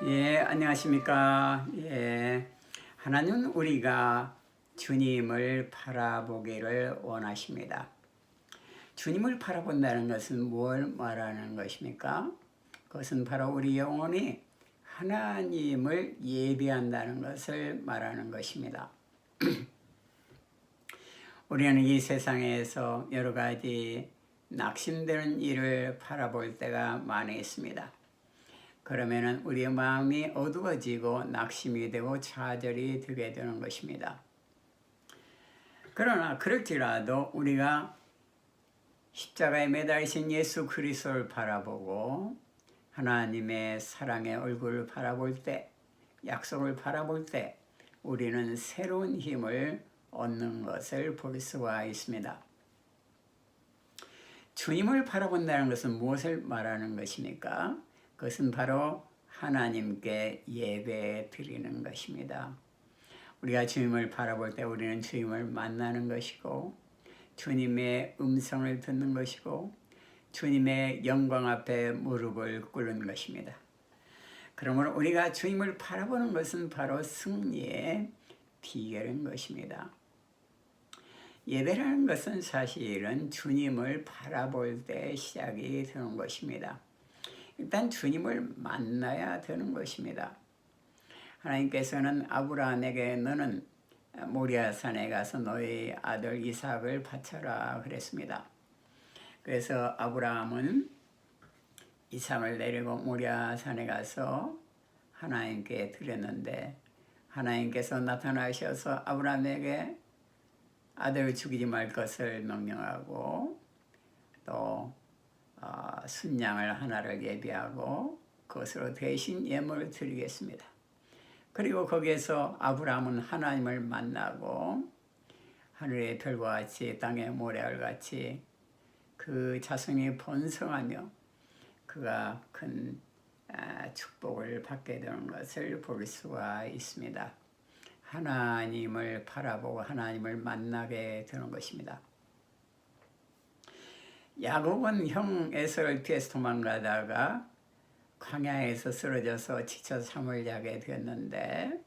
안녕하십니까. 하나님은 우리가 주님을 바라보기를 원하십니다. 주님을 바라본다는 것은 뭘 말하는 것입니까? 그것은 바로 우리 영혼이 하나님을 예배한다는 것을 말하는 것입니다. 우리는 이 세상에서 여러 가지 낙심되는 일을 바라볼 때가 많이 있습니다. 그러면은 우리의 마음이 어두워지고 낙심이 되고 좌절이 되게 되는 것입니다. 그러나 그럴지라도 우리가 십자가에 매달리신 예수 그리스도를 바라보고 하나님의 사랑의 얼굴을 바라볼 때, 약속을 바라볼 때 우리는 새로운 힘을 얻는 것을 볼 수가 있습니다. 주님을 바라본다는 것은 무엇을 말하는 것입니까? 그것은 바로 하나님께 예배 드리는 것입니다. 우리가 주님을 바라볼 때 우리는 주님을 만나는 것이고 주님의 음성을 듣는 것이고 주님의 영광 앞에 무릎을 꿇는 것입니다. 그러므로 우리가 주님을 바라보는 것은 바로 승리의 비결인 것입니다. 예배라는 것은 사실은 주님을 바라볼 때 시작이 되는 것입니다. 일단 주님을 만나야 되는 것입니다. 하나님께서는 아브라함에게 너는 모리아산에 가서 너의 아들 이삭을 바쳐라 그랬습니다. 그래서 아브라함은 이삭을 내리고 모리아산에 가서 하나님께 드렸는데 하나님께서 나타나셔서 아브라함에게 아들을 죽이지 말 것을 명령하고 또 순양을 하나를 예비하고 그것으로 대신 예물을 드리겠습니다. 그리고 거기에서 아브라함은 하나님을 만나고 하늘의 별과 같이 땅의 모래알 같이 그 자손이 번성하며 그가 큰 축복을 받게 되는 것을 볼 수가 있습니다. 하나님을 바라보고 하나님을 만나게 되는 것입니다. 야곱은 형 에서를 피해서 도망가다가 광야에서 쓰러져서 지쳐 잠을 자게 되었는데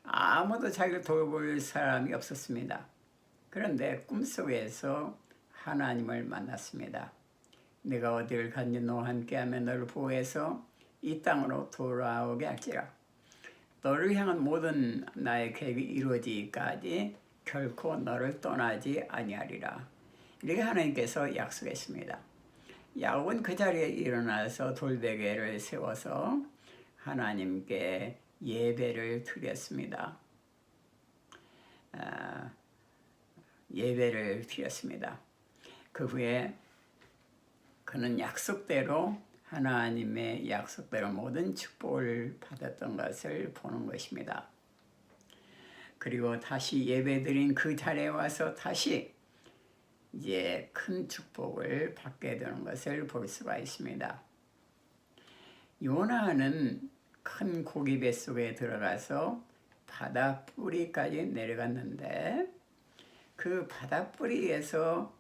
아무도 자기를 돌볼 사람이 없었습니다. 그런데 꿈속에서 하나님을 만났습니다. 내가 어디를 갔니 너와 함께하며 너를 보호해서 이 땅으로 돌아오게 할지라. 너를 향한 모든 나의 계획이 이루어지기까지 결코 너를 떠나지 아니하리라. 이렇게 하나님께서 약속했습니다. 야곱은 그 자리에 일어나서 돌베개를 세워서 하나님께 예배를 드렸습니다. 예배를 드렸습니다. 그 후에 그는 약속대로 하나님의 약속대로 모든 축복을 받았던 것을 보는 것입니다. 그리고 다시 예배드린 그 자리에 와서 다시 이제 큰 축복을 받게 되는 것을 볼 수가 있습니다. 요나는 큰 고기 뱃속에 들어가서 바다 뿌리까지 내려갔는데 그 바다 뿌리에서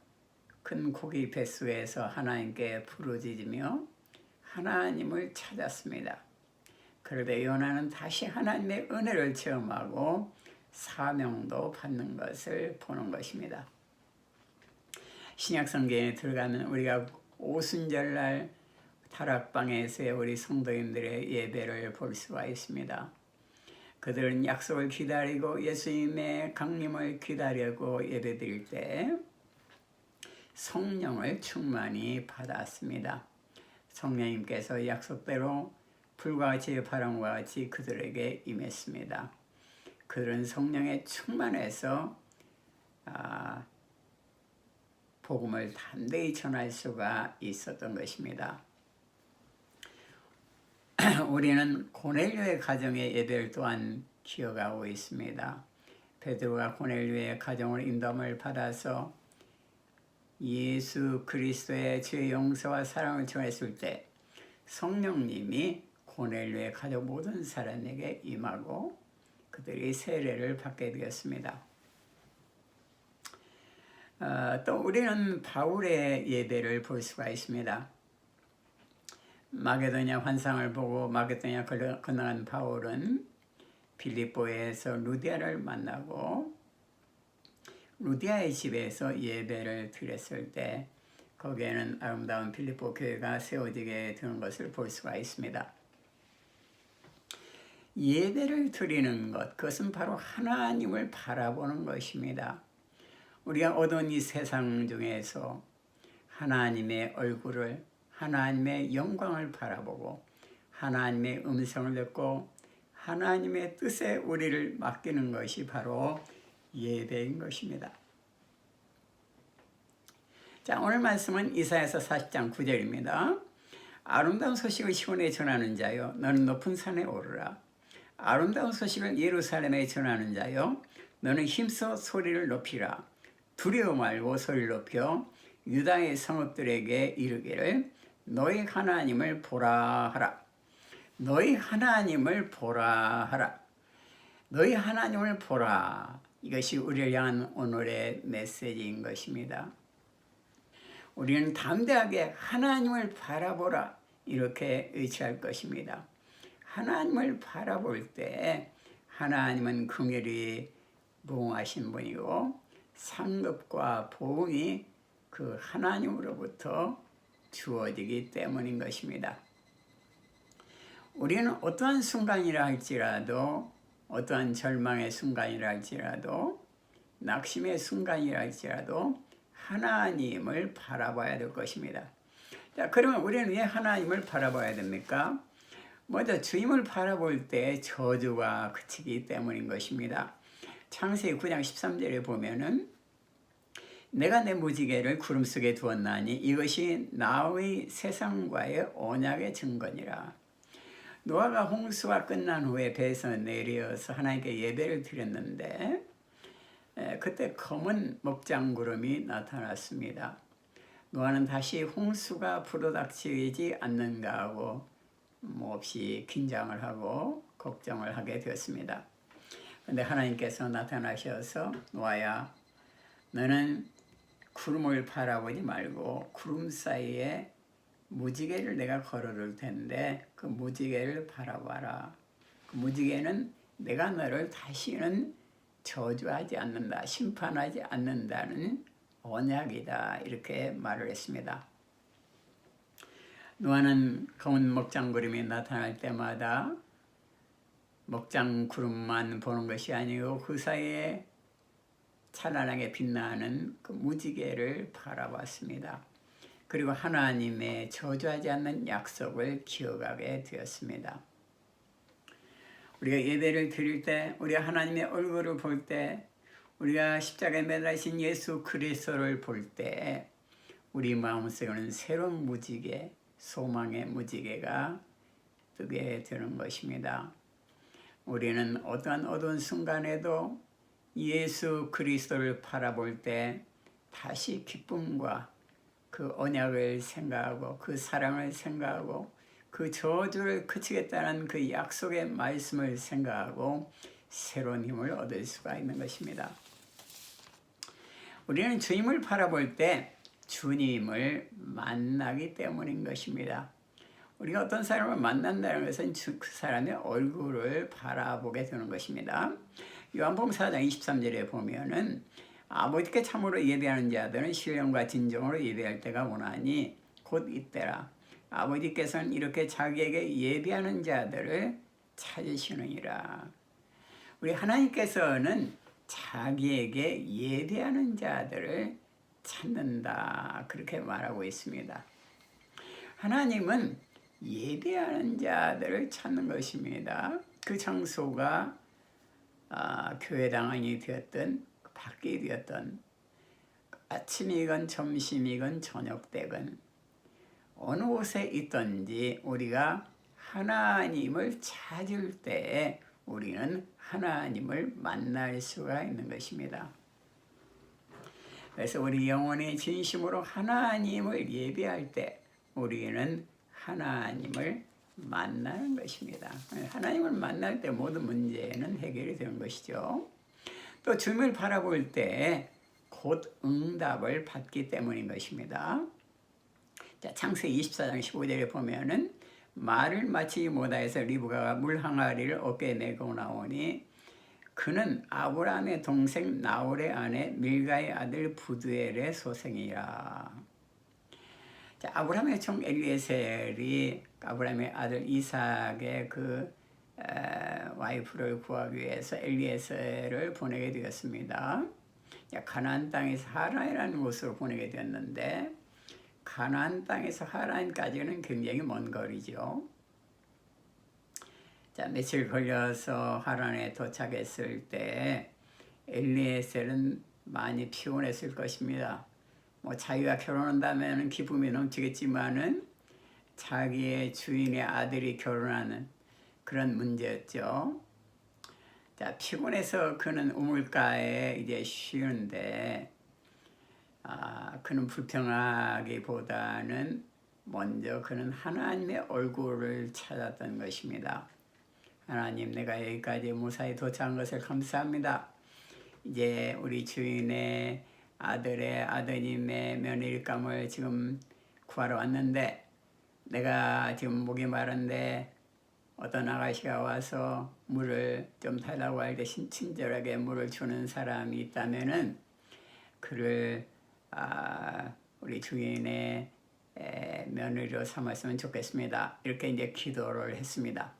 큰 고기 뱃속에서 하나님께 부르짖으며 하나님을 찾았습니다. 그런데 요나는 다시 하나님의 은혜를 체험하고 사명도 받는 것을 보는 것입니다. 신약성경에 들어가면 우리가 오순절날 다락방에서의 우리 성도님들의 예배를 볼 수가 있습니다. 그들은 약속을 기다리고 예수님의 강림을 기다리고 예배드릴 때 성령을 충만히 받았습니다. 성령님께서 약속대로 불과 같이 바람과 같이 그들에게 임했습니다. 그들은 성령에 충만해서 복음을 담대히 전할 수가 있었던 것입니다. 우리는 고넬료의 가정의 예배를 또한 기억하고 있습니다. 베드로가 고넬료의 가정을 인도함을 받아서 예수 그리스도의 죄 용서와 사랑을 전했을 때 성령님이 고넬료의 가족 모든 사람에게 임하고 그들이 세례를 받게 되었습니다. 또 우리는 바울의 예배를 볼 수가 있습니다. 마게도냐 환상을 보고 마게도냐 건너간 바울은 빌립보에서 루디아를 만나고 루디아의 집에서 예배를 드렸을 때 거기에는 아름다운 빌립보 교회가 세워지게 되는 것을 볼 수가 있습니다. 예배를 드리는 것, 그것은 바로 하나님을 바라보는 것입니다. 우리가 어두운 이 세상 중에서 하나님의 얼굴을, 하나님의 영광을 바라보고 하나님의 음성을 듣고 하나님의 뜻에 우리를 맡기는 것이 바로 예배인 것입니다. 자, 오늘 말씀은 이사야서 40장 9절입니다. 아름다운 소식을 시온에 전하는 자여, 너는 높은 산에 오르라. 아름다운 소식을 예루살렘에 전하는 자여, 너는 힘써 소리를 높이라. 두려워 말고 소리를 높여 유다의 성읍들에게 이르기를 너희 하나님을 보라 하라. 너희 하나님을 보라 하라. 너희 하나님을 보라. 이것이 우리를 향한 오늘의 메시지인 것입니다. 우리는 담대하게 하나님을 바라보라 이렇게 의지할 것입니다. 하나님을 바라볼 때 하나님은 긍휼히 무궁하신 분이고 상급과 보응이 그 하나님으로부터 주어지기 때문인 것입니다. 우리는 어떠한 순간이라 할지라도, 어떠한 절망의 순간이라 할지라도, 낙심의 순간이라 할지라도 하나님을 바라봐야 될 것입니다. 자, 그러면 우리는 왜 하나님을 바라봐야 됩니까? 먼저 주님을 바라볼 때 저주가 그치기 때문인 것입니다. 창세기 9장 13절에 보면은 내가 내 무지개를 구름 속에 두었나니 이것이 나의 세상과의 언약의 증거니라. 노아가 홍수가 끝난 후에 배에서 내려서 하나님께 예배를 드렸는데 그때 검은 먹장구름이 나타났습니다. 노아는 다시 홍수가 불어닥치지 않는가 하고 몹시 긴장을 하고 걱정을 하게 되었습니다. 그런데 하나님께서 나타나셔서 노아야, 너는 구름을 바라보지 말고 구름 사이에 무지개를 내가 걸어둘 텐데 그 무지개를 바라봐라. 그 무지개는 내가 너를 다시는 저주하지 않는다, 심판하지 않는다는 언약이다, 이렇게 말을 했습니다. 노아는 검은 먹장구름이 나타날 때마다 먹장구름만 보는 것이 아니고 그 사이에 찬란하게 빛나는 그 무지개를 바라봤습니다. 그리고 하나님의 저주하지 않는 약속을 기억하게 되었습니다. 우리가 예배를 드릴 때, 우리가 하나님의 얼굴을 볼 때, 우리가 십자가에 매달리신 예수 그리스도를 볼 때 우리 마음속에는 새로운 무지개, 소망의 무지개가 뜨게 되는 것입니다. 우리는 어떠한 어두운 순간에도 예수 그리스도를 바라볼 때 다시 기쁨과 그 언약을 생각하고 그 사랑을 생각하고 그 저주를 그치겠다는 그 약속의 말씀을 생각하고 새로운 힘을 얻을 수가 있는 것입니다. 우리는 주님을 바라볼 때 주님을 만나기 때문인 것입니다. 우리가 어떤 사람을 만난다는 것은 그 사람의 얼굴을 바라보게 되는 것입니다. 요한복음 4장 23절에 보면은 아버지께 참으로 예배하는 자들은 신령과 진정으로 예배할 때가 오나니 곧 이때라. 아버지께서는 이렇게 자기에게 예배하는 자들을 찾으시느니라. 우리 하나님께서는 자기에게 예배하는 자들을 찾는다, 그렇게 말하고 있습니다. 하나님은 예배하는 자들을 찾는 것입니다. 그 장소가 교회당원이 되었든 밖이 되었든 아침이건 점심이건 저녁때건 어느 곳에 있든지 우리가 하나님을 찾을 때 우리는 하나님을 만날 수가 있는 것입니다. 그래서 우리 영혼의 진심으로 하나님을 예배할 때 우리는 하나님을 만나는 것입니다. 하나님을 만날 때 모든 문제는 해결이 되는 것이죠. 또 주님을 바라볼 때 곧 응답을 받기 때문인 것입니다. 자, 창세기 24장 15절에 보면은 말을 마치지 못하여서 리브가가 물 항아리를 어깨에 메고 나오니 그는 아브라함의 동생 나홀의 아내 밀가의 아들 부두엘의 소생이라. 자, 아브라함의 종 엘리에셀이 아브라함의 아들 이삭의 그 와이프를 구하기 위해서 엘리에셀을 보내게 되었습니다. 가나안 땅에서 하란이라는 곳으로 보내게 되었는데 가나안 땅에서 하란까지는 굉장히 먼 거리죠. 자, 며칠 걸려서 하란에 도착했을 때 엘리에셀은 많이 피곤했을 것입니다. 뭐 자기가 결혼한다면 기쁨이 넘치겠지만은 자기의 주인의 아들이 결혼하는 그런 문제였죠. 자, 피곤해서 그는 우물가에 이제 쉬는데 그는 불평하기보다는 먼저 그는 하나님의 얼굴을 찾았던 것입니다. 하나님, 내가 여기까지 무사히 도착한 것을 감사합니다. 이제 우리 주인의 아들의 아드님의 며느리감을 지금 구하러 왔는데 내가 지금 목이 마른데 어떤 아가씨가 와서 물을 좀 달라고 할 때 친절하게 물을 주는 사람이 있다면은 그를 우리 주인의 며느리로 삼았으면 좋겠습니다. 이렇게 이제 기도를 했습니다.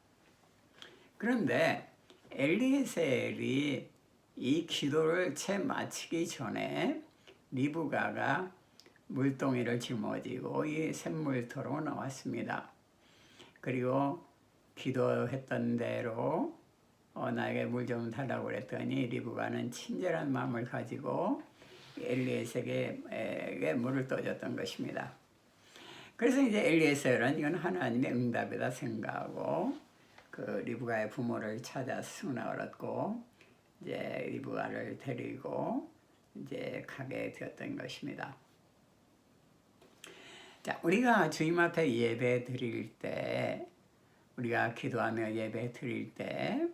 그런데 엘리에셀이 이 기도를 채 마치기 전에 리브가가 물동이를 짊어지고 이 샘물터로 나왔습니다. 그리고 기도했던 대로 나에게 물 좀 달라고 그랬더니 리브가는 친절한 마음을 가지고 엘리에셀에게 물을 떠줬던 것입니다. 그래서 이제 엘리에셀은 이건 하나님의 응답이다 생각하고 그 리브가의 부모를 찾아 승낙을 얻고 이제 리브가를 데리고 이제 가게 되었던 것입니다. 자, 우리가 주님 앞에 예배 드릴 때, 우리가 기도하며 예배 드릴 때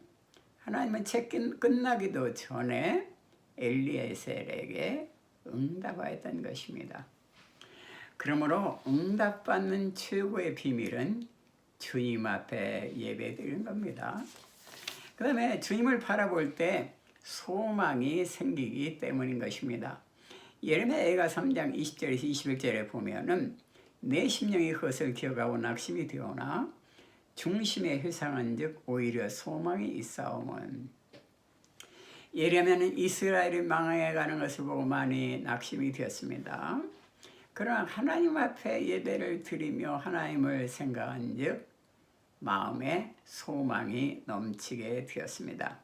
하나님은 채 끝나기도 전에 엘리에셀에게 응답하였던 것입니다. 그러므로 응답받는 최고의 비밀은 주님 앞에 예배 드리는 겁니다. 그 다음에 주님을 바라볼 때 소망이 생기기 때문인 것입니다. 예레미야 3장 20절에서 21절에 보면은 내 심령이 그것을 기억하고 낙심이 되오나 중심에 회상한 즉 오히려 소망이 있사오면. 예레미야는 이스라엘이 망해가는 것을 보고 많이 낙심이 되었습니다. 그러나 하나님 앞에 예배를 드리며 하나님을 생각한 즉 마음에 소망이 넘치게 되었습니다.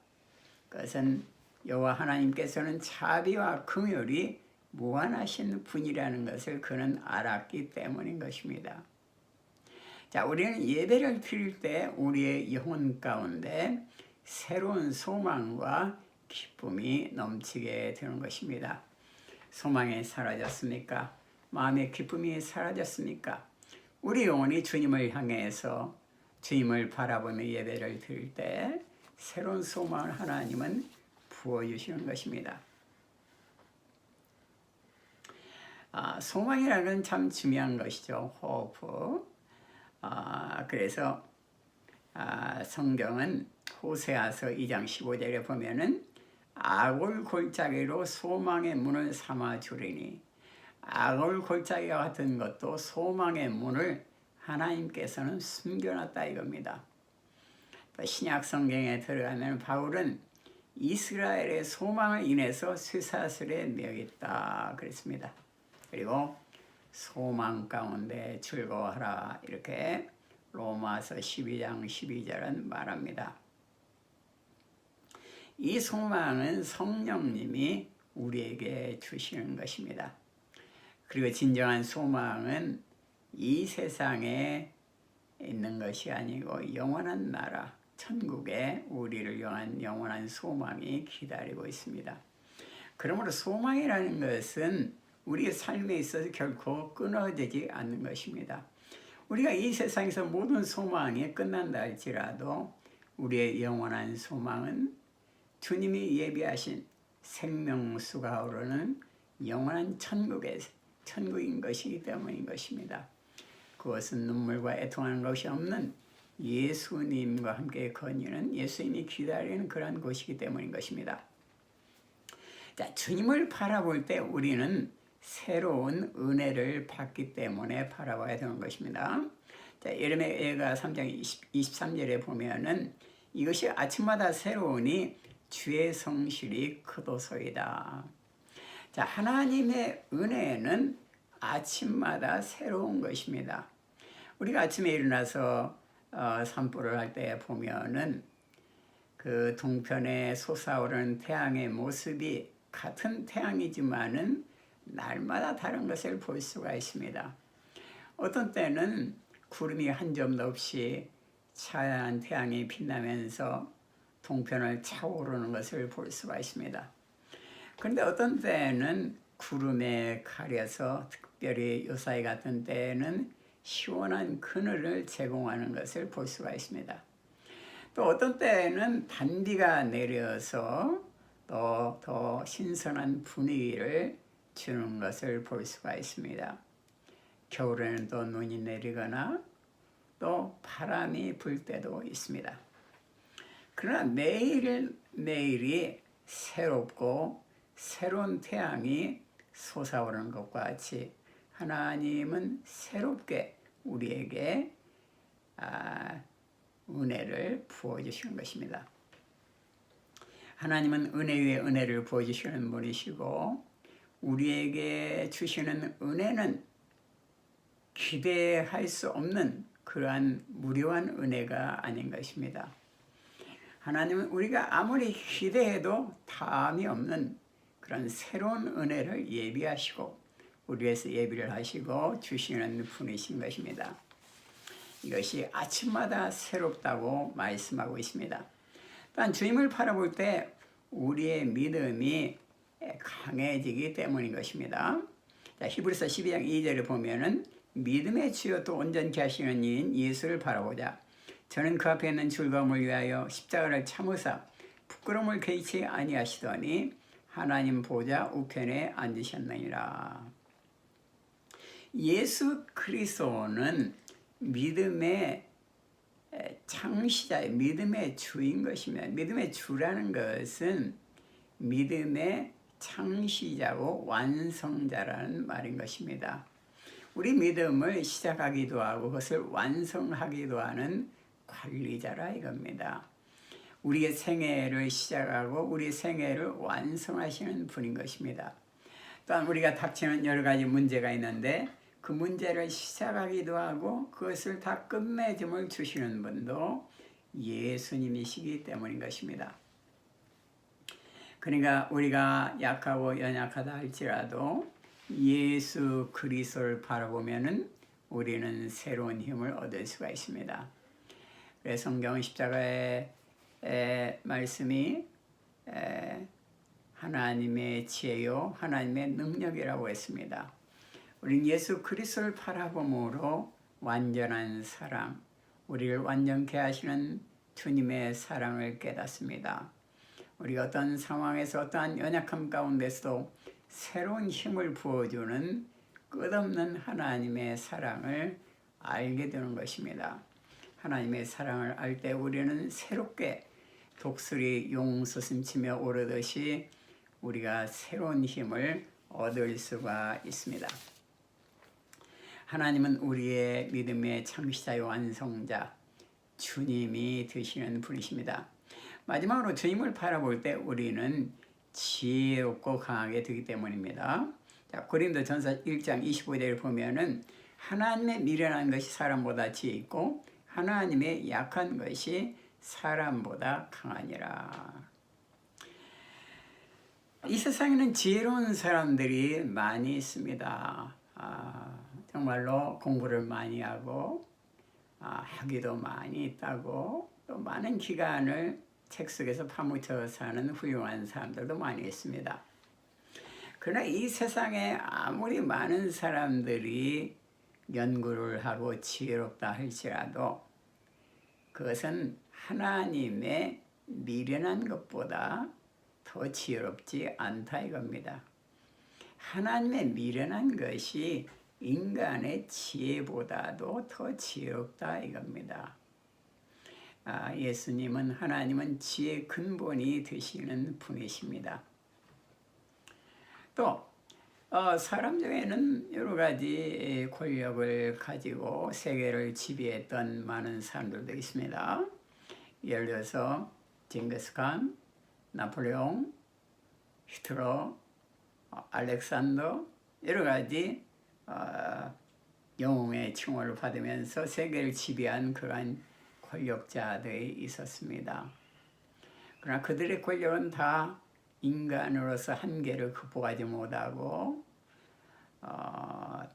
그것은 여호와 하나님께서는 자비와 긍휼이 무한하신 분이라는 것을 그는 알았기 때문인 것입니다. 자, 우리는 예배를 드릴 때 우리의 영혼 가운데 새로운 소망과 기쁨이 넘치게 되는 것입니다. 소망이 사라졌습니까? 마음의 기쁨이 사라졌습니까? 우리 영혼이 주님을 향해서 주님을 바라보며 예배를 드릴 때 새로운 소망을 하나님은 부어주시는 것입니다. 소망이라는 건 참 중요한 것이죠. 호프. 그래서 성경은 호세아서 2장 15절에 보면은 악을 골짜기로 소망의 문을 삼아 주리니, 악을 골짜기와 같은 것도 소망의 문을 하나님께서는 숨겨놨다 이겁니다. 또 신약 성경에 들어가면 바울은 이스라엘의 소망을 인해서 쇠사슬에 매였다 그랬습니다. 그리고 소망 가운데 즐거워하라 이렇게 로마서 12장 12절은 말합니다. 이 소망은 성령님이 우리에게 주시는 것입니다. 그리고 진정한 소망은 이 세상에 있는 것이 아니고 영원한 나라, 천국에 우리를 향한 영원한 소망이 기다리고 있습니다. 그러므로 소망이라는 것은 우리의 삶에 있어서 결코 끊어지지 않는 것입니다. 우리가 이 세상에서 모든 소망이 끝난다 할지라도 우리의 영원한 소망은 주님이 예비하신 생명수가 오르는 영원한 천국인 것이기 때문인 것입니다. 그것은 눈물과 애통하는 것이 없는 예수님과 함께 거니는 예수님이 기다리는 그러한 곳이기 때문인 것입니다. 자, 주님을 바라볼 때 우리는 새로운 은혜를 받기 때문에 바라봐야 되는 것입니다. 자, 예레미야 3장 23절에 보면은 이것이 아침마다 새로우니 주의 성실이 크도소이다. 자, 하나님의 은혜는 아침마다 새로운 것입니다. 우리가 아침에 일어나서 산보를 할 때 보면은 그 동편에 솟아오르는 태양의 모습이 같은 태양이지만은 날마다 다른 것을 볼 수가 있습니다. 어떤 때는 구름이 한 점도 없이 찬 태양이 빛나면서 동편을 차오르는 것을 볼 수가 있습니다. 그런데 어떤 때는 구름에 가려서 특별히 요사이 같은 때에는 시원한 그늘을 제공하는 것을 볼 수가 있습니다. 또 어떤 때에는 단비가 내려서 또 더 신선한 분위기를 주는 것을 볼 수가 있습니다. 겨울에는 또 눈이 내리거나 또 바람이 불 때도 있습니다. 그러나 매일이 새롭고 새로운 태양이 솟아오르는 것과 같이 하나님은 새롭게 우리에게 은혜를 부어주시는 것입니다. 하나님은 은혜 위에 은혜를 부어주시는 분이시고 우리에게 주시는 은혜는 기대할 수 없는 그러한 무료한 은혜가 아닌 것입니다. 하나님은 우리가 아무리 기대해도 다함이 없는 그런 새로운 은혜를 예비하시고 우리 위해서 예비를 하시고 주시는 분이신 것입니다. 이것이 아침마다 새롭다고 말씀하고 있습니다. 또한 주님을 바라볼 때 우리의 믿음이 강해지기 때문인 것입니다. 자, 히브리서 12장 2절을 보면은 믿음의 주요 또 온전케 하시는 이인 예수를 바라보자. 저는 그 앞에 있는 즐거움을 위하여 십자가를 참으사 부끄러움을 개의치 아니하시더니 하나님 보좌 우편에 앉으셨느니라. 예수 그리스도는 믿음의 창시자의 믿음의 주인 것입니다. 믿음의 주라는 것은 믿음의 창시자고 완성자라는 말인 것입니다. 우리 믿음을 시작하기도 하고 그것을 완성하기도 하는 관리자라 이겁니다. 우리의 생애를 시작하고 우리 생애를 완성하시는 분인 것입니다. 또한 우리가 닥치는 여러 가지 문제가 있는데 그 문제를 시작하기도 하고 그것을 다 끝맺음을 주시는 분도 예수님이시기 때문인 것입니다. 그러니까 우리가 약하고 연약하다 할지라도 예수 그리스도를 바라보면은 우리는 새로운 힘을 얻을 수가 있습니다. 그래서 성경 십자가의 말씀이 하나님의 지혜요 하나님의 능력이라고 했습니다. 우리는 예수 그리스도를 바라봄으로 완전한 사랑, 우리를 완전케 하시는 주님의 사랑을 깨닫습니다. 우리가 어떤 상황에서 어떠한 연약함 가운데서도 새로운 힘을 부어주는 끝없는 하나님의 사랑을 알게 되는 것입니다. 하나님의 사랑을 알 때 우리는 새롭게 독수리 용수심치며 오르듯이 우리가 새로운 힘을 얻을 수가 있습니다. 하나님은 우리의 믿음의 창시자요 완성자 주님이 되시는 분이십니다. 마지막으로 주님을 바라볼 때 우리는 지혜롭고 강하게 되기 때문입니다. 자, 고린도전서 1장 25절을 보면은 하나님의 미련한 것이 사람보다 지혜 있고 하나님의 약한 것이 사람보다 강하니라. 이 세상에는 지혜로운 사람들이 많이 있습니다. 정말로 공부를 많이 하고 학위도 많이 있다고 또 많은 기간을 책 속에서 파묻혀 사는 훌륭한 사람들도 많이 있습니다. 그러나 이 세상에 아무리 많은 사람들이 연구를 하고 지혜롭다 할지라도 그것은 하나님의 미련한 것보다 더 지혜롭지 않다 이겁니다. 하나님의 미련한 것이 인간의 지혜보다도 더 지혜롭다 이겁니다. 예수님은 하나님은 지혜의 근본이 되시는 분이십니다. 또 사람 중에는 여러 가지 권력을 가지고 세계를 지배했던 많은 사람들도 있습니다. 예를 들어서 징기스칸, 나폴레옹, 히틀러, 알렉산더 여러 가지 영웅의 칭호를 받으면서 세계를 지배한 그러한 권력자들이 있었습니다. 그러나 그들의 권력은 다 인간으로서 한계를 극복하지 못하고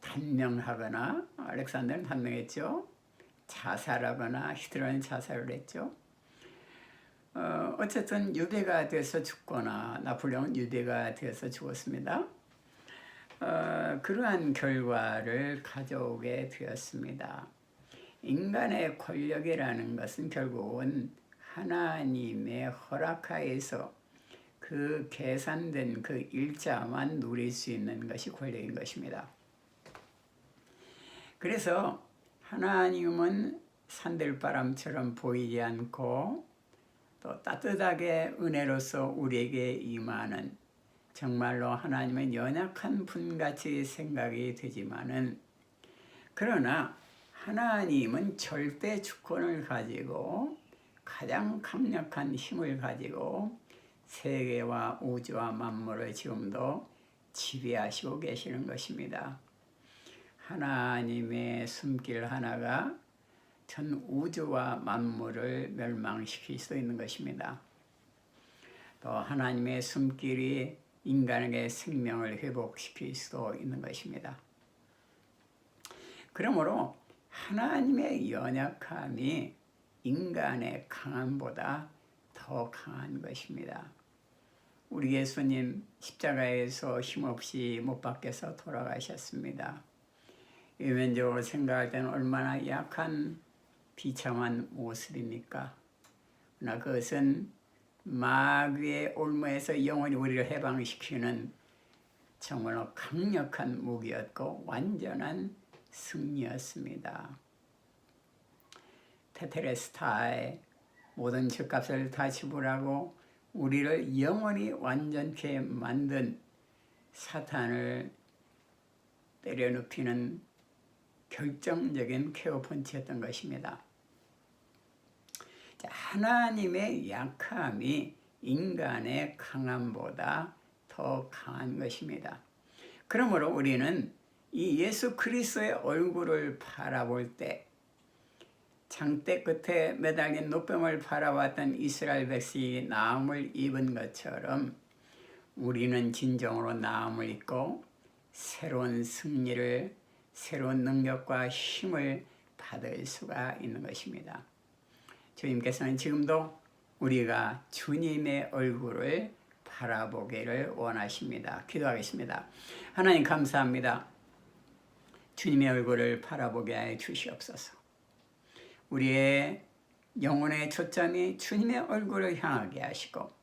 단명하거나, 알렉산더는 단명했죠. 자살하거나, 히틀러는 자살을 했죠. 어쨌든 유배가 돼서 죽거나, 나폴레옹은 유배가 돼서 죽었습니다. 그러한 결과를 가져오게 되었습니다. 인간의 권력이라는 것은 결국은 하나님의 허락하에서 그 계산된 그 일자만 누릴 수 있는 것이 권력인 것입니다. 그래서 하나님은 산들바람처럼 보이지 않고 또 따뜻하게 은혜로서 우리에게 임하는, 정말로 하나님은 연약한 분같이 생각이 되지만은, 그러나 하나님은 절대 주권을 가지고 가장 강력한 힘을 가지고 세계와 우주와 만물을 지금도 지배하시고 계시는 것입니다. 하나님의 숨길 하나가 전 우주와 만물을 멸망시킬 수 있는 것입니다. 또 하나님의 숨길이 인간에게 생명을 회복시킬 수도 있는 것입니다. 그러므로 하나님의 연약함이 인간의 강함보다 더 강한 것입니다. 우리 예수님 십자가에서 힘없이 못 박혀서 돌아가셨습니다. 외면적으로 생각할 때는 얼마나 약한 비참한 모습입니까? 그러나 그것은 마귀의 올무에서 영원히 우리를 해방시키는 정말로 강력한 무기였고 완전한 승리였습니다. 테텔레스타의 모든 죄값을 다 지불하고 우리를 영원히 완전케 만든 사탄을 때려눕히는 결정적인 케어 펀치였던 것입니다. 하나님의 약함이 인간의 강함보다 더 강한 것입니다. 그러므로 우리는 이 예수 그리스도의 얼굴을 바라볼 때 장대 끝에 매달린 노뱀을 바라봤던 이스라엘 백성이 나음을 입은 것처럼 우리는 진정으로 나음을 입고 새로운 승리를, 새로운 능력과 힘을 받을 수가 있는 것입니다. 주님께서는 지금도 우리가 주님의 얼굴을 바라보기를 원하십니다. 기도하겠습니다. 하나님 감사합니다. 주님의 얼굴을 바라보게 해 주시옵소서. 우리의 영혼의 초점이 주님의 얼굴을 향하게 하시고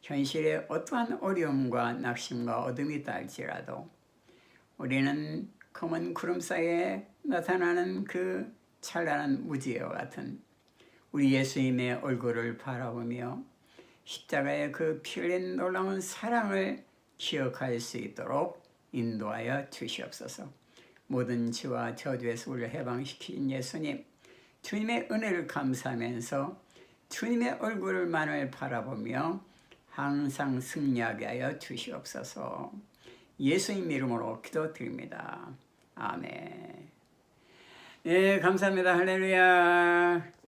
현실에 어떠한 어려움과 낙심과 어둠이 있다 할지라도 우리는 검은 구름 사이에 나타나는 그 찬란한 무지개와 같은 우리 예수님의 얼굴을 바라보며 십자가의 그 피 흘린 놀라운 사랑을 기억할 수 있도록 인도하여 주시옵소서. 모든 지와 저주에서 우리를 해방시킨 예수님, 주님의 은혜를 감사하면서 주님의 얼굴만을 바라보며 항상 승리하게 하여 주시옵소서. 예수님 이름으로 기도드립니다. 아멘. 네, 감사합니다. 할렐루야.